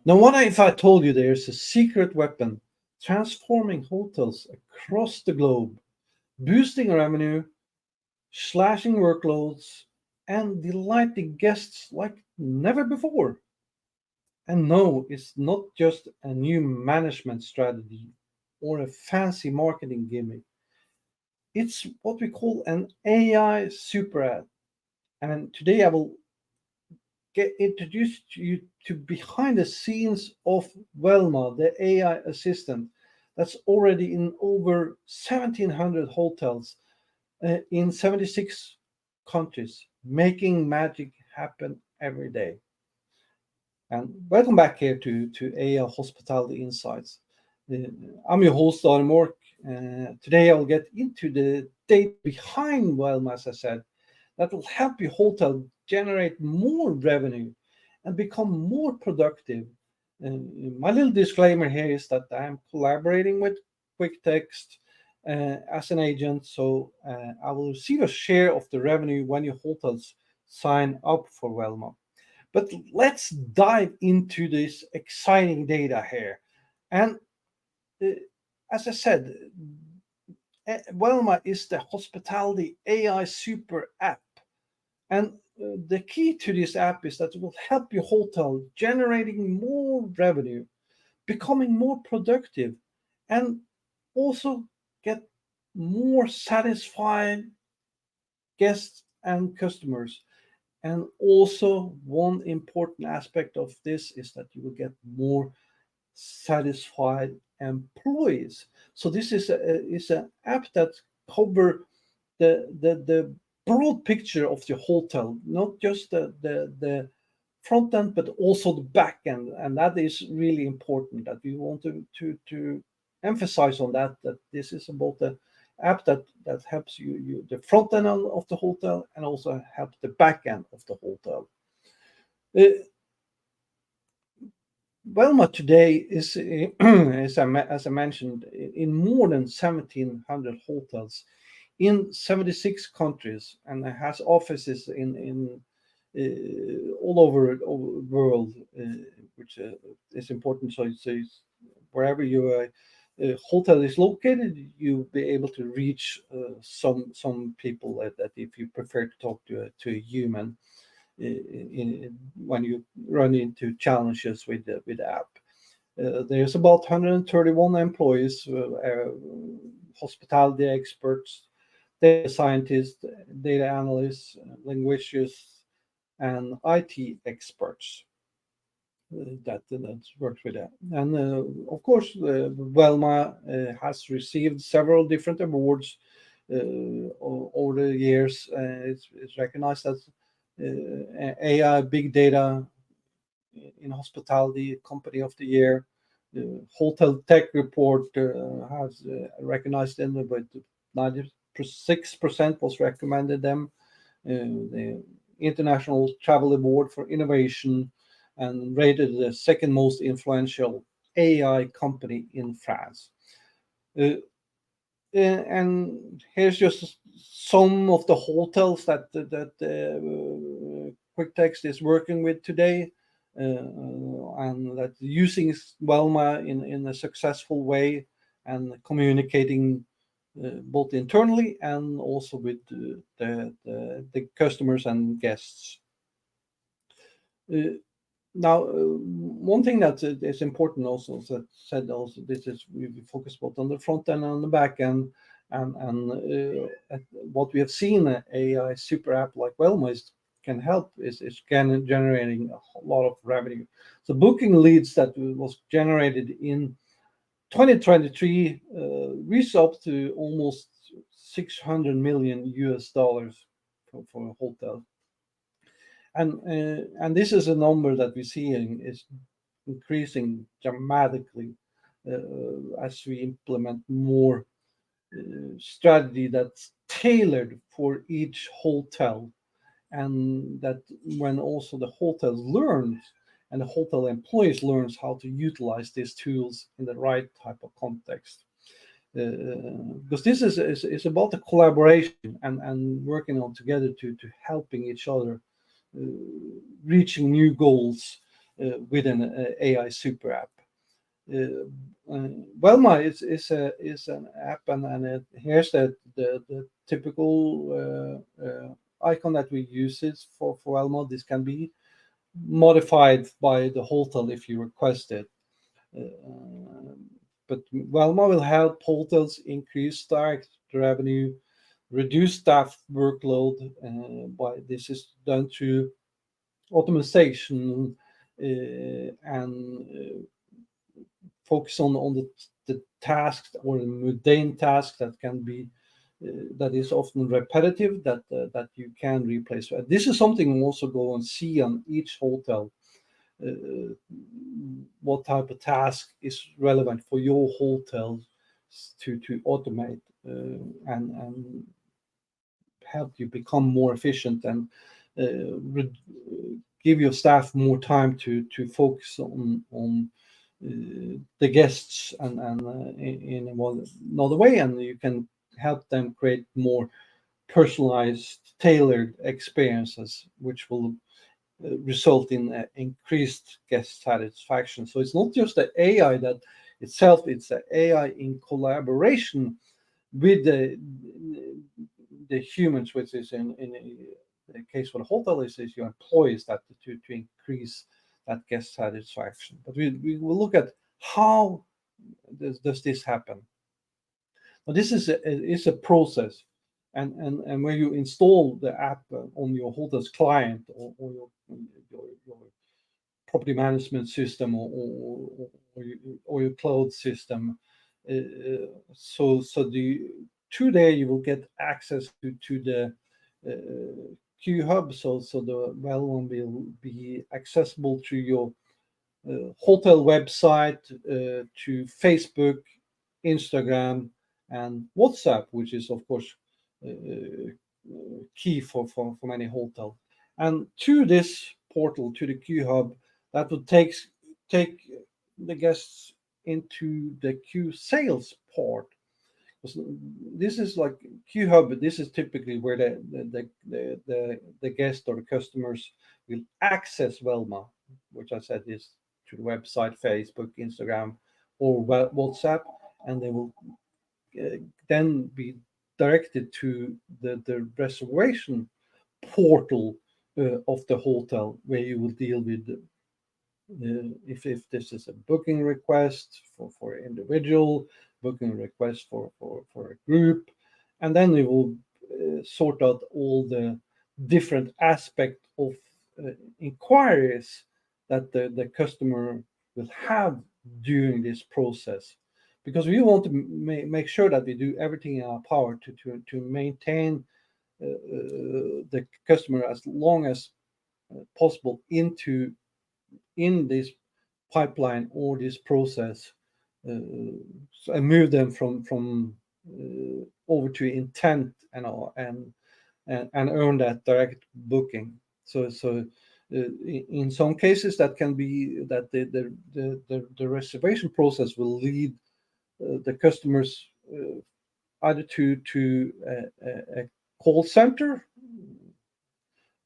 Now, what if I told you there's a secret weapon transforming hotels across the globe, boosting revenue, slashing workloads, and delighting guests like never before? And no, it's not just a new management strategy or a fancy marketing gimmick. It's what we call an AI super app. And today I will get introduced to you to behind the scenes of Velma, the AI assistant that's already in over 1,700 hotels in 76 countries, making magic happen every day. And welcome back here to AI Hospitality Insights. Uh, I'm your host, Arne Mork. Today I'll get into the data behind Velma, as I said, that will help your hotel generate more revenue and become more productive. My little disclaimer here is that I'm collaborating with Quick Text as an agent, so I will receive a share of the revenue when your hotels sign up for Velma. But let's dive into this exciting data here. And uh, as I said, Velma is the hospitality AI super app. And the key to this app is that it will help your hotel generating more revenue, becoming more productive, and also get more satisfied guests and customers. And also, one important aspect of this is that you will get more satisfied employees. So this is an app that cover the broad picture of the hotel, not just the front end, but also the back end, and that is really important. That we want to emphasize on that this is about the app that helps you the front end of the hotel and also helps the back end of the hotel. Uh, Velma today is, as I mentioned, in more than 1,700 hotels in 76 countries, and it has offices in all over the world, which is important. So wherever your hotel is located, you'll be able to reach some people that if you prefer to talk to a human when you run into challenges with the app. There's about 131 employees, hospitality experts, data scientists, data analysts, linguists, and IT experts that works with that. And of course, Velma has received several different awards over the years. It's recognized as AI Big Data in Hospitality Company of the Year. The Hotel Tech Report has recognized them, but 96% was recommended them. The International Travel Award for Innovation and rated the second most influential AI company in France. Uh, and here's just some of the hotels that QuickText is working with today, and that using Velma in a successful way and communicating both internally and also with the customers and guests. Uh, Now, one thing that is important also is that said also this is we focus both on the front end and on the back end, and what we have seen AI super app like Velma can help is can generating a lot of revenue. So booking leads that was generated in 2023 reached up to almost 600 million US dollars for a hotel, and this is a number that we see is increasing dramatically as we implement more strategy that's tailored for each hotel, and that when also the hotel learns and the hotel employees learns how to utilize these tools in the right type of context. Because this is about the collaboration and working on together to helping each other uh, reaching new goals. with an AI super app. Velma is an app, and here's the typical icon that we use it for Velma. This can be modified by the hotel if you request it. Uh, but Velma will help hotels increase direct revenue, reduce staff workload. By this is done through automation and focus on the tasks or the mundane tasks that can be that is often repetitive that you can replace. This is something we also go and see on each hotel. Uh, what type of task is relevant for your hotel to automate and help you become more efficient and give your staff more time to focus on the guests and in another way, and you can help them create more personalized, tailored experiences, which will result in increased guest satisfaction. So it's not just the AI that itself; it's the AI in collaboration with the humans, which is in the case for the hotel is your employees that to increase that guest satisfaction. But we will look at how does this happen. Now this is a process, and when you install the app on your hotel's client or your property management system or your cloud system, so the through there you will get access to the Q Hub, so the well one will be accessible through your hotel website, to Facebook, Instagram, and WhatsApp, which is of course key for many hotel. And to this portal, to the Q Hub, that will take the guests into the Q sales part. This is like Q Hub. This is typically where the guest or the customers will access Velma, which I said is to the website, Facebook, Instagram, or WhatsApp, and they will then be directed to the reservation portal of the hotel, where you will deal with if this is a booking request for individual, booking request for a group, and then we will sort out all the different aspects of inquiries that the customer will have during this process, because we want to make sure that we do everything in our power to maintain the customer as long as possible in this pipeline or this process, and move them from over to intent and earn that direct booking. In some cases that can be that the reservation process will lead the customers either to a call center,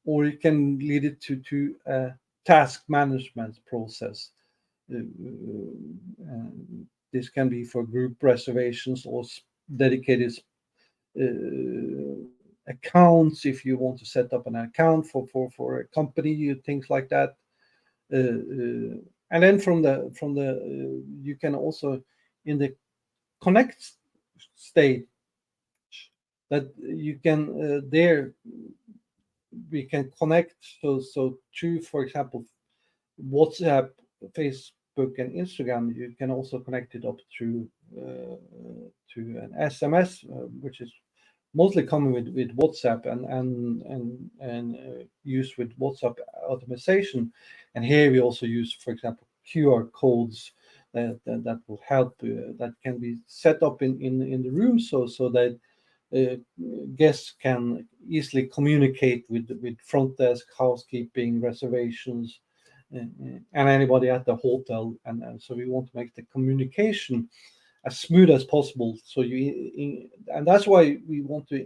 or it can lead it to a task management process. This can be for group reservations or dedicated accounts if you want to set up an account for a company, things like that. And then from the you can also in the connect state that you can there we can connect, so to, for example, WhatsApp, Facebook, and Instagram. You can also connect it up through to an SMS, which is mostly common with WhatsApp and used with WhatsApp automation. And here we also use, for example, QR codes that will help, that can be set up in the room, so that uh, guests can easily communicate with front desk, housekeeping, reservations, and anybody at the hotel. And so we want to make the communication as smooth as possible. So and that's why we want to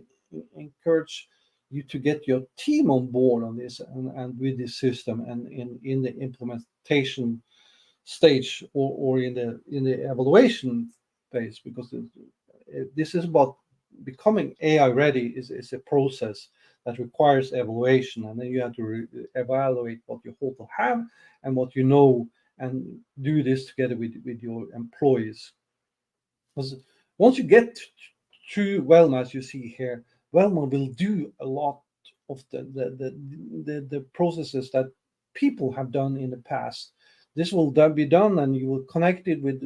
encourage you to get your team on board on this and with this system and in the implementation stage or in the evaluation phase, because this is about becoming AI ready is a process that requires evaluation, and then you have to evaluate what you hope to have and what you know, and do this together with your employees. Because once you get to Velma, as you see here, Velma will do a lot of the processes that people have done in the past. This will be done, and you will connect it with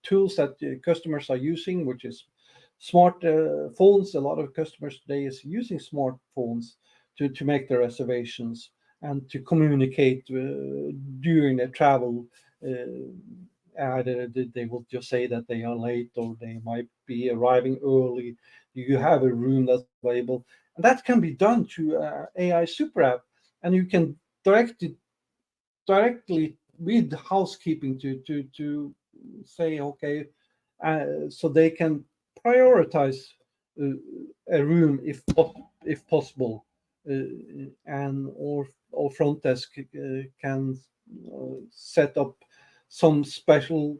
tools that customers are using, which is smart phones. A lot of customers today is using smartphones to make their reservations and to communicate during their travel. They will just say that they are late, or they might be arriving early. You have a room that's available, and that can be done through AI Super App, and you can direct it directly with housekeeping to say, okay, so they can prioritize uh, a room if possible, and or front desk can set up some special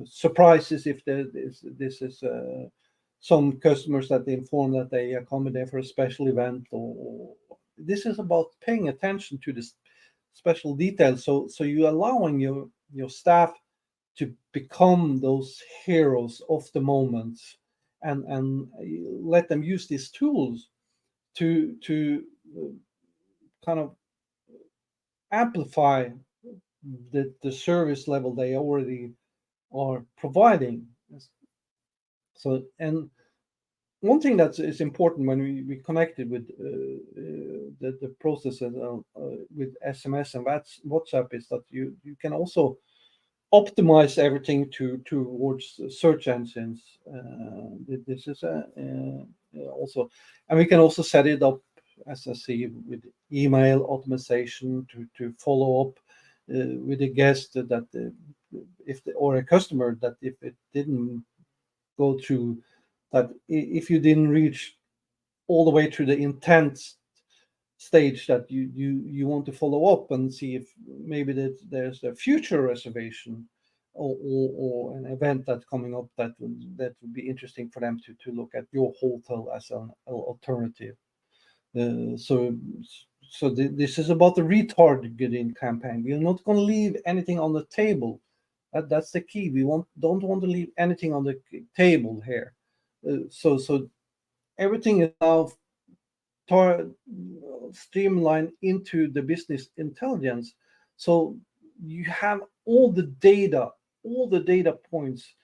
surprises if this is some customers that they inform that they are coming there for a special event, or this is about paying attention to this special details. So you're allowing your staff to become those heroes of the moment, and let them use these tools to kind of amplify the service level they already are providing. So, and one thing that is important when we connected with the processes with SMS and WhatsApp is that you can also optimize everything towards search engines. This is also, and we can also set it up, as I see, with email optimization to follow up with a guest that if or a customer that if it didn't go through, that if you didn't reach all the way through the intent stage, that you want to follow up and see if maybe that there's a future reservation, or an event that's coming up that would be interesting for them to look at your hotel as an alternative. So this is about the retargeting campaign. We are not going to leave anything on the table. That's the key. We don't want to leave anything on the table here. So everything is now tar- streamlined into the business intelligence. So you have all the data points,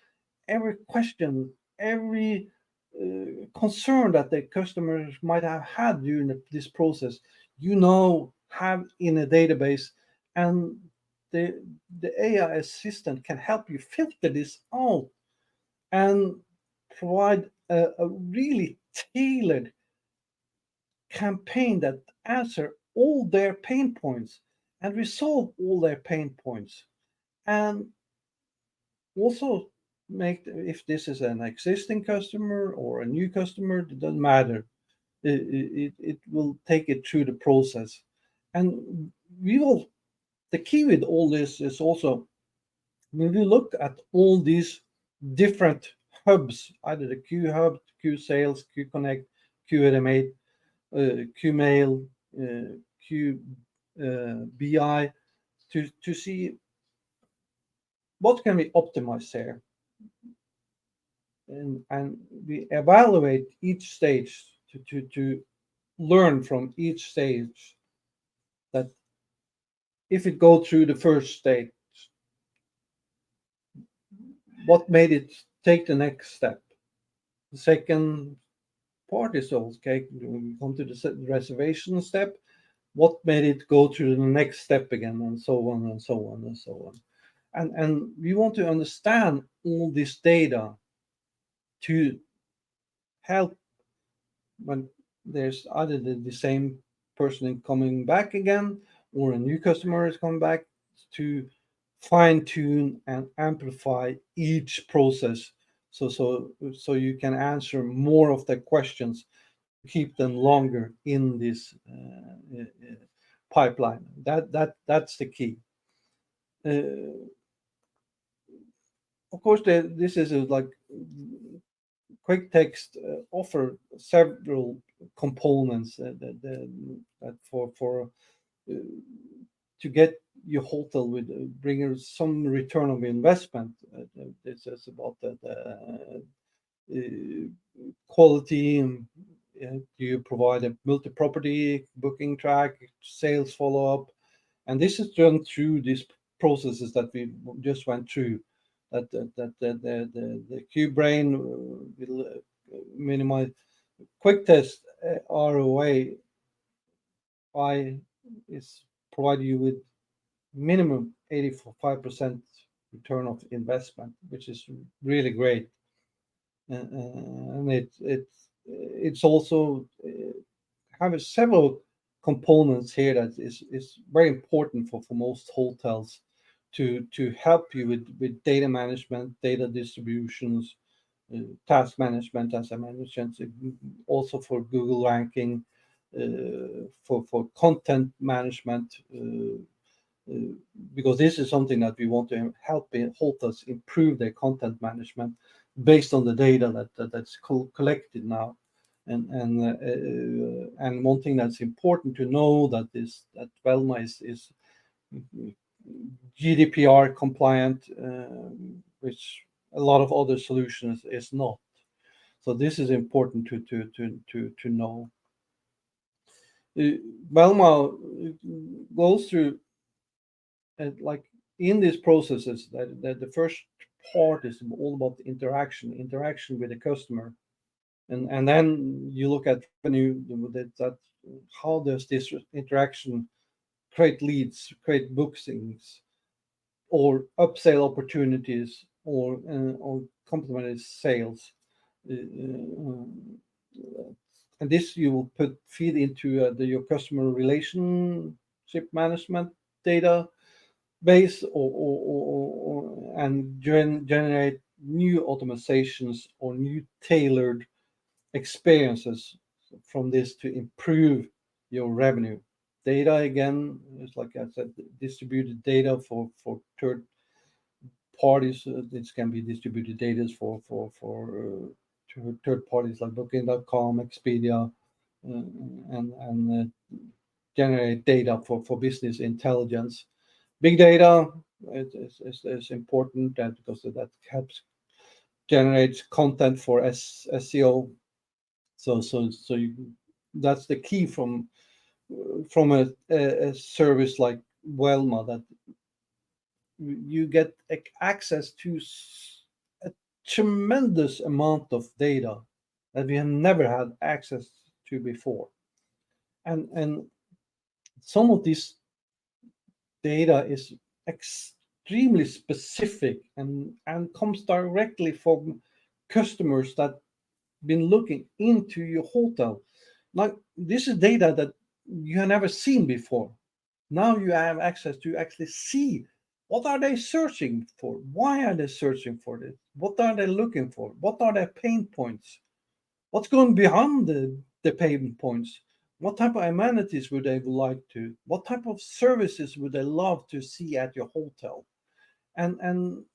every question, every concern that the customers might have had during this process, you now have in a database, and the the AI assistant can help you filter this out and provide a really tailored campaign that answer all their pain points and resolve all their pain points, and also make, if this is an existing customer or a new customer, it doesn't matter. It will take it through the process, and we will. The key with all this is also when we look at all these different hubs, either the Q hub, Q sales, Q connect, Q automate, Q mail, Q BI, to see what can we optimize there, and we evaluate each stage to learn from each stage, that if it go through the first stage, what made it take the next step. The second part is okay. When we come to the reservation step, what made it go to the next step again, and so on and so on and so on. And we want to understand all this data to help when there's either the same person coming back again, or a new customer is coming back, to fine tune and amplify each process, so you can answer more of the questions keep them longer in this pipeline. That's the key. Uh, of course, this is like quick text offer several components that uh, to get your hotel with bring some return of investment. This is about the quality. You provide a multi-property booking track, sales follow-up, and this is done through these processes that we just went through. The Q brain will minimize quick test ROI is provide you with minimum 85% return of investment, which is really great. And it's also have several components here that is very important for most hotels to help you with data management, data distributions, task management, as I mentioned, also for Google ranking, for content management, uh, because this is something that we want to help hotels improve their content management based on the data that's collected now. And one thing that's important to know that Velma is GDPR compliant, which a lot of other solutions is not. So this is important to know. Uh, Velma goes through like in these processes that the first part is all about the interaction with the customer, and then you look at revenue, that how does this interaction create leads, create bookings, or upsell opportunities, or complementary sales. Uh, and this you will feed into your customer relationship management data base, and generate new automatizations or new tailored experiences from this to improve your revenue. Data again is, like I said, distributed data for third parties. This can be distributed data to third parties like Booking.com, Expedia, and generate data for business intelligence. Big data is important because that helps generate content for SEO. That's the key from a service like Velma, that you get access to a tremendous amount of data that we have never had access to before, and some of this data is extremely specific and comes directly from customers that been looking into your hotel. Like, this is data that you have never seen before. Now you have access to actually see what are they searching for, why are they searching for this, what are they looking for, what are their pain points, what's going behind the pain points, what type of amenities would they like to, what type of services would they love to see at your hotel, and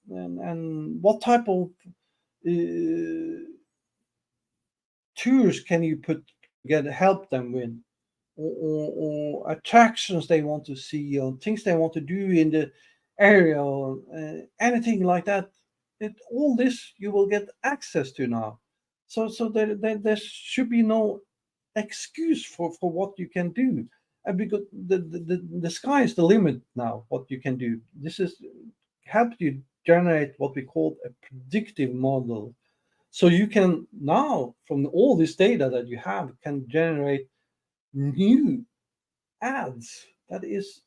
what type of uh, tours can you put together, help them with, or attractions they want to see, or things they want to do in the area, or anything like that. All this you will get access to now. So there should be no excuse for what you can do. And because the sky is the limit now, what you can do. This is help you generate what we call a predictive model. So you can now, from all this data that you have, can generate new ads that is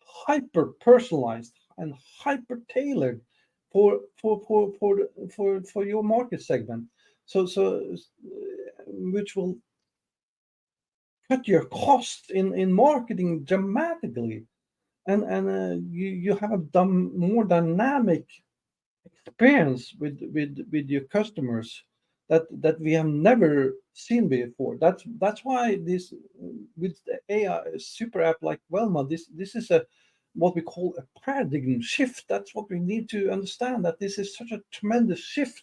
hyper personalized and hyper tailored for your market segment. Which will cut your cost in marketing dramatically, and you have a more dynamic experience with your customers. that we have never seen before. That's why this with the AI super app like Velma, this is a what we call a paradigm shift. That's what we need to understand, that this is such a tremendous shift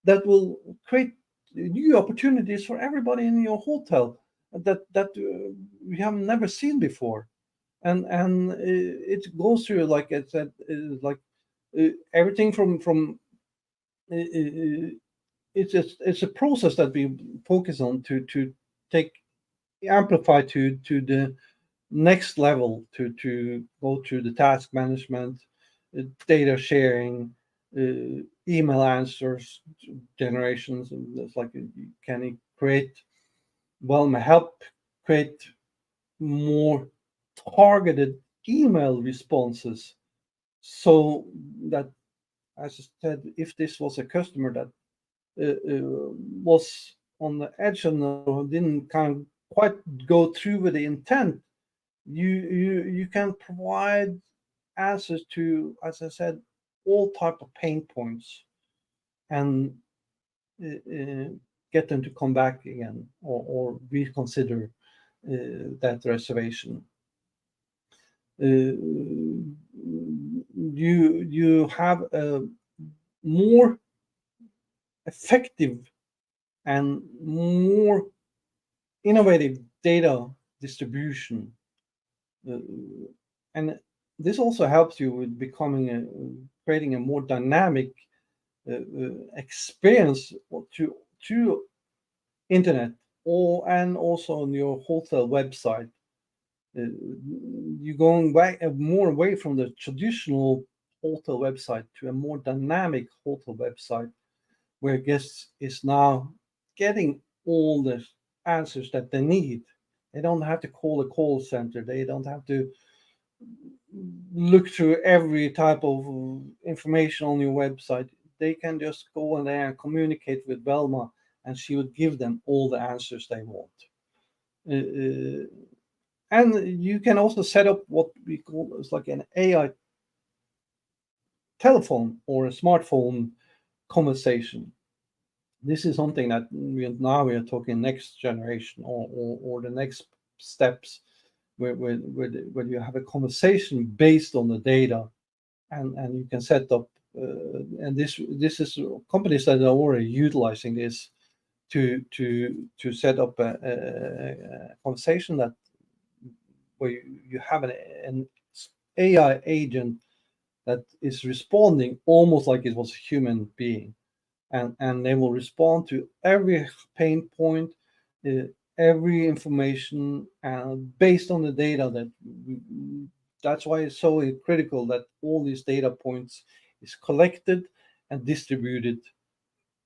that will create new opportunities for everybody in your hotel that we have never seen before. And it goes through, like I said, like everything from it's a process that we focus on to take amplify to the next level, to go through the task management, data sharing, email answers generations, and it's like can you create, well, help create more targeted email responses, so that, as I said, if this was a customer that was on the edge and didn't kind of quite go through with the intent, you can provide answers to, as I said, all type of pain points, and uh, get them to come back again, or reconsider that reservation. You have a more effective and more innovative data distribution, uh, and this also helps you with creating a more dynamic experience to internet, or and also on your hotel website. Uh, you're going back more away from the traditional hotel website to a more dynamic hotel website, where guests is now getting all the answers that they need. They don't have to call a call center. They don't have to look through every type of information on your website. They can just go in there and communicate with Velma, and she would give them all the answers they want. Uh, and you can also set up what we call as like an AI telephone or a smartphone conversation. This is something that we are talking next generation, or the next steps, where you have a conversation based on the data, and you can set up, and this is companies that are already utilizing this to set up a conversation that where you have an AI agent that is responding almost like it was a human being, and they will respond to every pain point, uh, every information, based on the data that's why it's so critical that all these data points is collected and distributed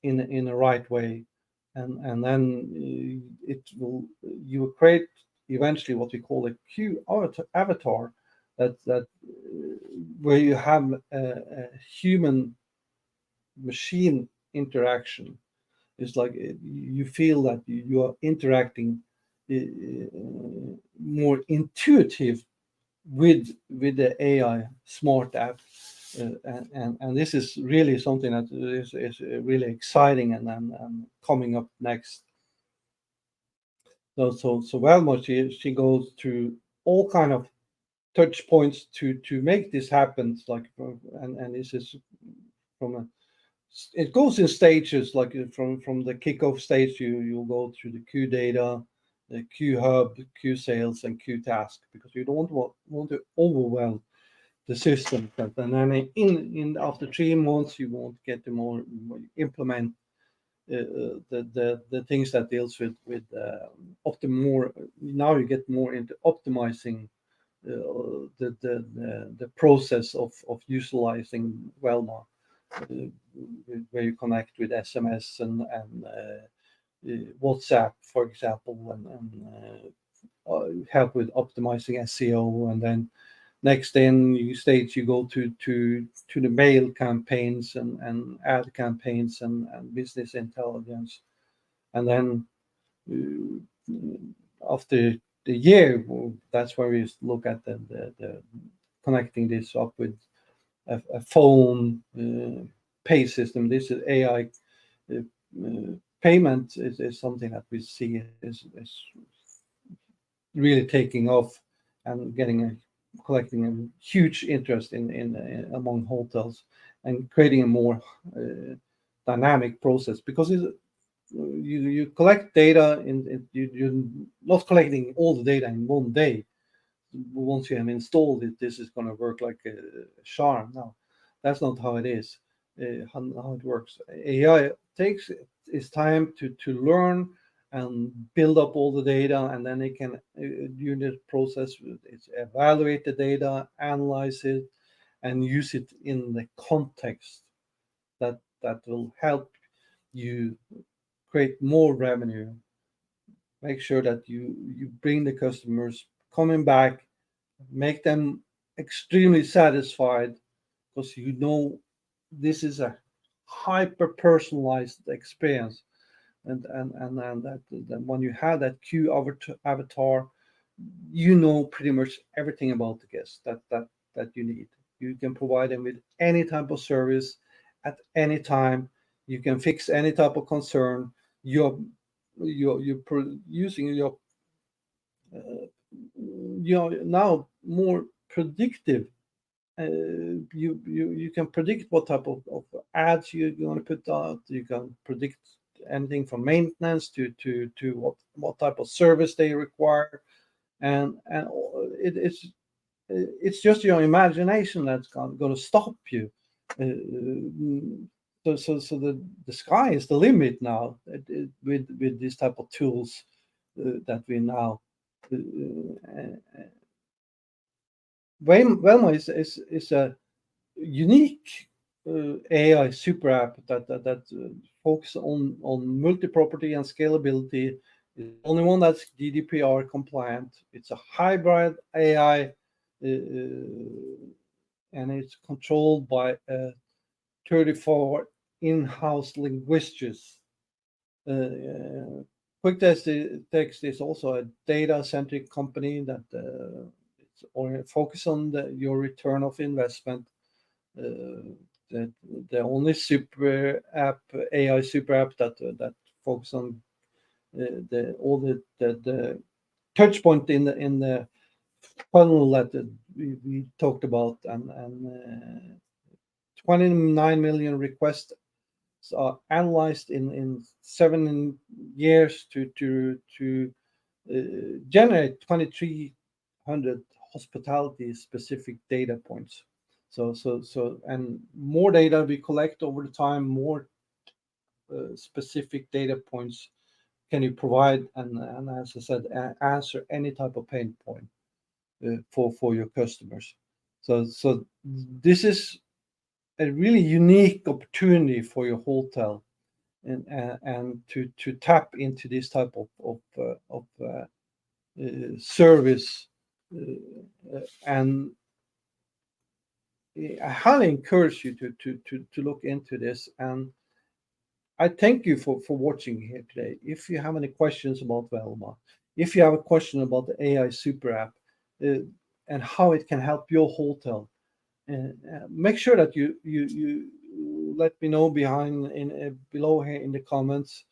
in the right way, and then it will you will create eventually what we call a Q avatar, that where you have a human machine interaction. It's like you feel that you are interacting more intuitive with the AI smart app, and this is really something that is really exciting, and coming up next. So Velma, she goes through all kind of touch points to make this happen. It's like, and this is from a, it goes in stages, like from the kickoff stage, you'll go through the Q data, the Q hub, Q sales, and Q task, because you don't want to overwhelm the system. And then in after 3 months, you won't get to more implement the things that deals with more. Now you get more into optimizing the process of utilizing Velma, where you connect with SMS and WhatsApp, for example, and help with optimizing SEO. And then next, then you stage you go to the mail campaigns and ad campaigns and business intelligence. And then after the year, that's where we look at the connecting this up with a phone pay system. This is AI payment is something that we see is really taking off and collecting a huge interest in among hotels, and creating a more dynamic process, because you collect data you're not collecting all the data in one day. Once you have installed it, this is going to work like a charm. No, that's not how it is. How it works. AI takes its time to learn and build up all the data, and then it can, during the process, it's evaluate the data, analyze it, and use it in the context that will help you create more revenue. Make sure that you bring the customers coming back, make them extremely satisfied, because this is a hyper personalized experience. And that when you have that Q avatar, pretty much everything about the guest that you need. You can provide them with any type of service at any time. You can fix any type of concern. Using now more predictive. You can predict what type of ads you're going to put out. You can predict anything from maintenance to what type of service they require, and it's just your imagination that's going to stop you. So the sky is the limit now, with these type of tools that we now. Velma is a unique AI super app that focuses on multi-property and scalability. It's the only one that's GDPR compliant. It's a hybrid AI, and it's controlled by 34 in-house linguists. Quick Text is also a data-centric company that focus on your return of investment. The only AI super app that focus on all the touch point in the funnel that we talked about, and 29 million requests are analyzed in 7 years to generate 2,300 hospitality specific data points. And more data we collect over the time, more specific data points can you provide, and as I said, answer any type of pain point for your customers. So this is a really unique opportunity for your hotel, and to tap into this type of service, and I highly encourage you to look into this. And I thank you for watching here today. If you have any questions about Velma, if you have a question about the AI super app, and how it can help your hotel, make sure that you let me know below here in the comments.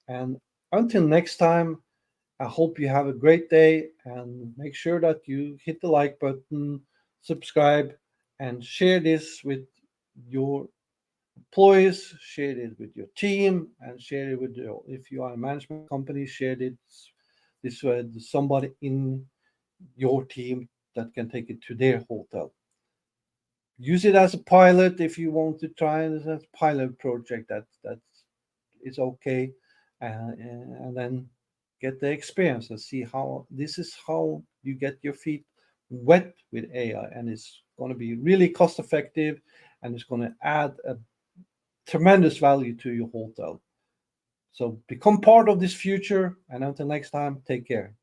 And until next time, I hope you have a great day, and make sure that you hit the like button, subscribe, and share this with your employees, share it with your team, and share it with if you are a management company, share this with somebody in your team that can take it to their hotel. Use it as a pilot if you want to try it as a pilot project. That is okay, and then get the experience and see how this is how you get your feet wet with AI, and it's going to be really cost effective, and it's going to add a tremendous value to your hotel. So become part of this future, and until next time, take care.